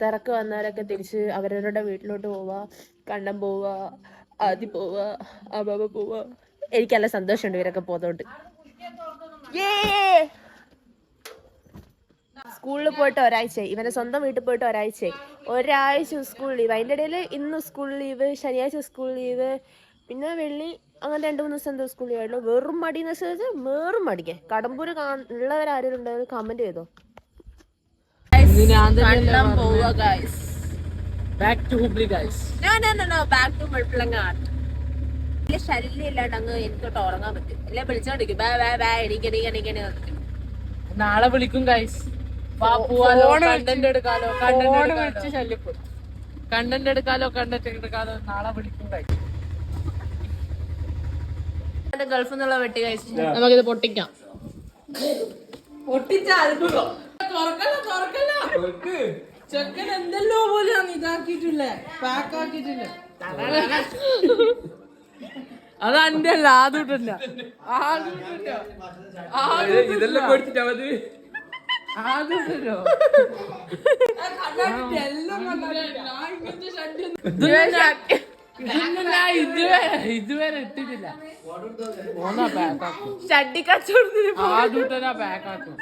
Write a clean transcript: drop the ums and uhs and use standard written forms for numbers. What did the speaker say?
തിരക്ക് വന്നവരൊക്കെ തിരിച്ച് അവരവരുടെ വീട്ടിലോട്ട് പോവാ, കണ്ടം പോവാ, ആദ്യം പോവാ, അബാബ പോവാ. എനിക്കല്ല സന്തോഷമുണ്ട് ഇവരൊക്കെ പോയതുകൊണ്ട്. സ്കൂളിൽ പോയിട്ട് ഒരാഴ്ചയായി, ഇവന്റെ സ്വന്തം വീട്ടിൽ പോയിട്ട് ഒരാഴ്ച സ്കൂൾ ലീവ്. അതിൻ്റെ ഇടയിൽ ഇന്ന് സ്കൂൾ ലീവ്, ശനിയാഴ്ച സ്കൂൾ ലീവ്, പിന്നെ വെള്ളി, അങ്ങനെ 2-3 ദിവസം എന്തോ സ്കൂൾ ലീവ് ആയിട്ടുള്ളൂ. വെറും മടി എന്ന് വെച്ചാൽ വേറും മടിക്കേ. കടമ്പൂര് ഉള്ളവരാരും ഉണ്ടെങ്കിൽ കമന്റ് ചെയ്തോ. ശല്യം ഇല്ലാണ്ട് അങ്ങ് എനിക്കോട്ട് ഉറങ്ങാൻ പറ്റും. അല്ലെ വിളിച്ചോണ്ടിരിക്കും, എണീക്കണീക്കണീക്കണ. നാളെ വിളിക്കും ഗൈസ്. കണ്ടന്റ് എടുക്കാലോ, കണ്ടന്റ് എടുക്കാലോ നാളെ വിളിക്കും ഗൈസ്. ഗൾഫിൽ നിന്നുള്ള വെട്ടി കഴിച്ചു. നമുക്കിത് പൊട്ടിക്കാം. ചെക്കൻ എന്തെല്ലോ പോലെയാണ് ഇതാക്കിയിട്ടില്ലേ, പാക്കാക്കിട്ടില്ലേ. അത് എന്റെ അല്ല, ആദ്യമില്ല. ഇതെല്ലാം കൊടുത്തിട്ടാ മതി. ആദ്യമില്ലല്ലോ ഇതുവരെ ഇട്ടിട്ടില്ല. ഷഡ്ഡി കച്ചവടത്തിന് ആദ്യം പാക്കാക്കും.